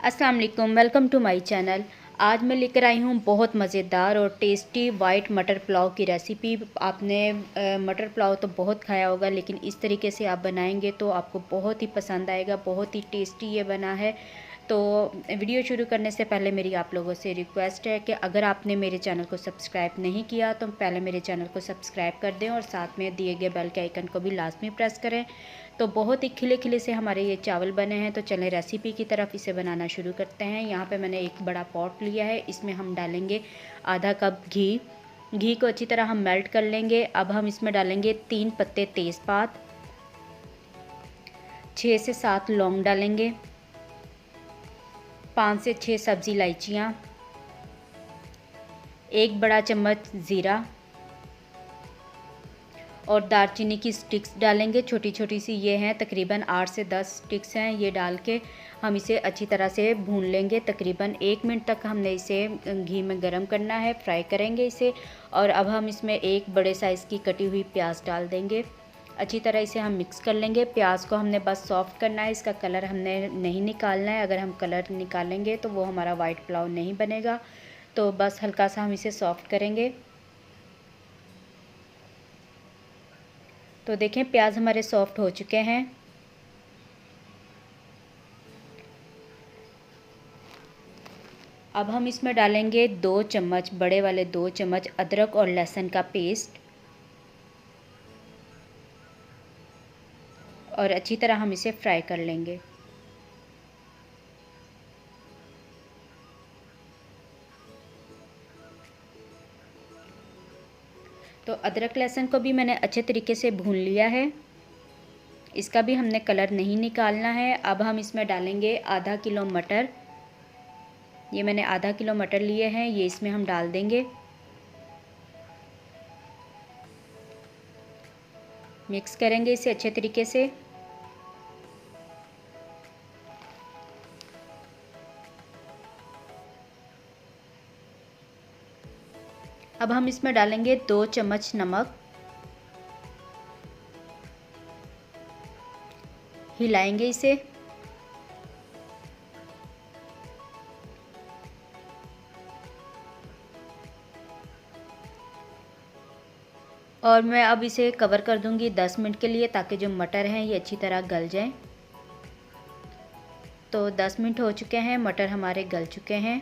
अस्सलाम वालेकुम, welcome to my channel. आज मैं लेकर आई हूँ बहुत मज़ेदार और टेस्टी वाइट मटर पुलाव की रेसिपी। आपने मटर पुलाव तो बहुत खाया होगा, लेकिन इस तरीके से आप बनाएंगे तो आपको बहुत ही पसंद आएगा। बहुत ही टेस्टी ये बना है। तो वीडियो शुरू करने से पहले मेरी आप लोगों से रिक्वेस्ट है कि अगर आपने मेरे चैनल को सब्सक्राइब नहीं किया तो पहले मेरे चैनल को सब्सक्राइब कर दें और साथ में दिए गए बेल के आइकन को भी लाजमी प्रेस करें। तो बहुत ही खिले खिले से हमारे ये चावल बने हैं। तो चलें रेसिपी की तरफ, इसे बनाना शुरू करते हैं। यहाँ पे मैंने एक बड़ा पॉट लिया है, इसमें हम डालेंगे आधा कप घी। घी को अच्छी तरह हम मेल्ट कर लेंगे। अब हम इसमें डालेंगे 3 पत्ते तेज़पात, 6 से 7 लौंग डालेंगे, 5 से 6 सब्ज़ी इलायचियाँ, 1 बड़ा चम्मच ज़ीरा और दालचीनी की स्टिक्स डालेंगे। छोटी छोटी सी ये हैं, तकरीबन 8 से 10 स्टिक्स हैं। ये डाल के हम इसे अच्छी तरह से भून लेंगे। तकरीबन 1 मिनट तक हमने इसे घी में गरम करना है, फ्राई करेंगे इसे। और अब हम इसमें एक बड़े साइज़ की कटी हुई प्याज डाल देंगे। अच्छी तरह इसे हम मिक्स कर लेंगे। प्याज को हमने बस सॉफ्ट करना है, इसका कलर हमने नहीं निकालना है। अगर हम कलर निकालेंगे तो वो हमारा वाइट पुलाव नहीं बनेगा। तो बस हल्का सा हम इसे सॉफ्ट करेंगे। तो देखें, प्याज हमारे सॉफ्ट हो चुके हैं। अब हम इसमें डालेंगे 2 चम्मच, बड़े वाले 2 चम्मच अदरक और लहसुन का पेस्ट और अच्छी तरह हम इसे फ्राई कर लेंगे। तो अदरक लहसुन को भी मैंने अच्छे तरीके से भून लिया है। इसका भी हमने कलर नहीं निकालना है। अब हम इसमें डालेंगे आधा किलो मटर। ये मैंने आधा किलो मटर लिए हैं, ये इसमें हम डाल देंगे। मिक्स करेंगे इसे अच्छे तरीके से। अब हम इसमें डालेंगे 2 चम्मच नमक। हिलाएंगे इसे। और मैं अब इसे कवर कर दूंगी 10 मिनट के लिए, ताकि जो मटर हैं ये अच्छी तरह गल जाएं। तो 10 मिनट हो चुके हैं, मटर हमारे गल चुके हैं।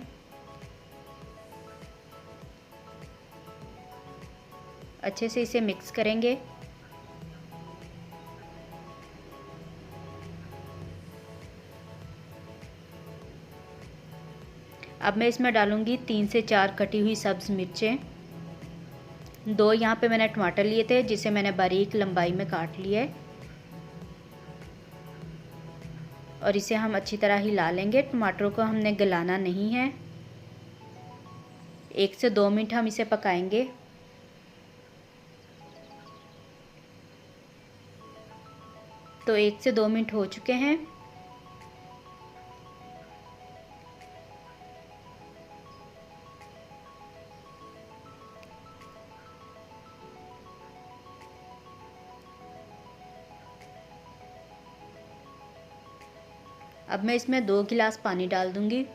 अच्छे से इसे मिक्स करेंगे। अब मैं इसमें डालूंगी 3 से 4 कटी हुई सब्ज़ मिर्चें। 2 यहाँ पे मैंने टमाटर लिए थे, जिसे मैंने बारीक लंबाई में काट लिया है। और इसे हम अच्छी तरह हिला लेंगे। टमाटरों को हमने गलाना नहीं है। 1 से 2 मिनट हम इसे पकाएंगे। तो 1 से 2 मिनट हो चुके हैं। अब मैं इसमें 2 गिलास पानी डाल दूंगी।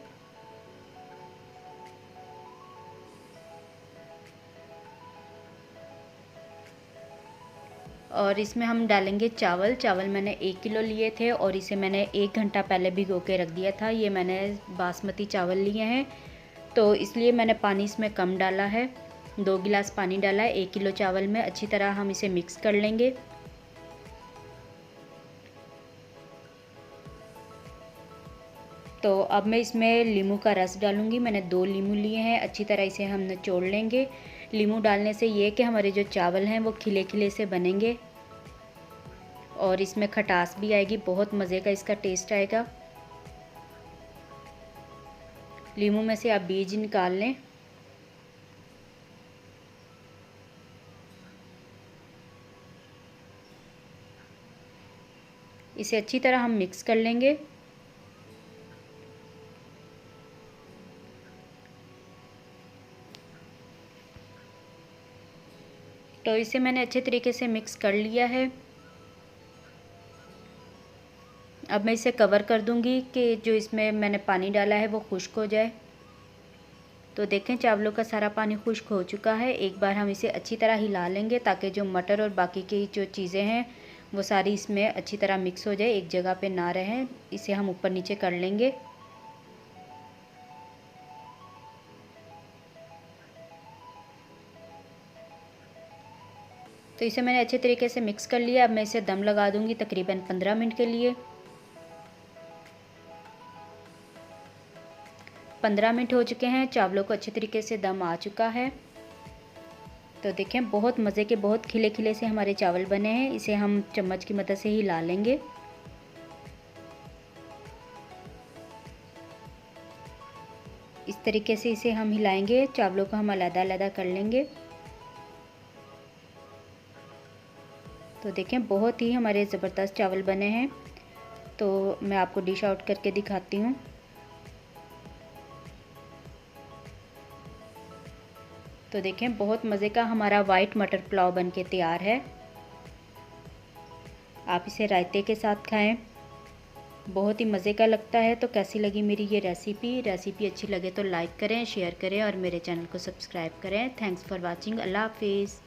और इसमें हम डालेंगे चावल। चावल मैंने 1 किलो लिए थे और इसे मैंने 1 घंटा पहले भिगो के रख दिया था। ये मैंने बासमती चावल लिए हैं, तो इसलिए मैंने पानी इसमें कम डाला है। 2 गिलास पानी डाला है 1 किलो चावल में। अच्छी तरह हम इसे मिक्स कर लेंगे। तो अब मैं इसमें नींबू का रस डालूंगी। मैंने 2 नींबू लिए हैं। अच्छी तरह इसे हम निचोड़ लेंगे। नींबू डालने से ये कि हमारे जो चावल हैं वो खिले खिले से बनेंगे और इसमें खटास भी आएगी, बहुत मज़े का इसका टेस्ट आएगा। नींबू में से आप बीज निकाल लें। इसे अच्छी तरह हम मिक्स कर लेंगे। तो इसे मैंने अच्छे तरीके से मिक्स कर लिया है। अब मैं इसे कवर कर दूंगी कि जो इसमें मैंने पानी डाला है वो खुश्क हो जाए। तो देखें चावलों का सारा पानी खुश्क हो चुका है। एक बार हम इसे अच्छी तरह हिला लेंगे ताकि जो मटर और बाकी की जो चीज़ें हैं वो सारी इसमें अच्छी तरह मिक्स हो जाए, एक जगह पे ना रहें। इसे हम ऊपर नीचे कर लेंगे। तो इसे मैंने अच्छे तरीके से मिक्स कर लिया। अब मैं इसे दम लगा दूंगी तकरीबन 15 मिनट के लिए। 15 मिनट हो चुके हैं, चावलों को अच्छे तरीके से दम आ चुका है। तो देखें बहुत मज़े के, बहुत खिले खिले से हमारे चावल बने हैं। इसे हम चम्मच की मदद से ही हिला लेंगे। इस तरीके से इसे हम हिलाएंगे, चावलों को हम अलग-अलग कर लेंगे। तो देखें बहुत ही हमारे ज़बरदस्त चावल बने हैं। तो मैं आपको डिश आउट करके दिखाती हूँ। तो देखें बहुत मज़े का हमारा वाइट मटर पुलाव बनके तैयार है। आप इसे रायते के साथ खाएं, बहुत ही मज़े का लगता है। तो कैसी लगी मेरी ये रेसिपी अच्छी लगे तो लाइक करें, शेयर करें और मेरे चैनल को सब्सक्राइब करें। Thanks for watching. अल्लाह हाफिज़।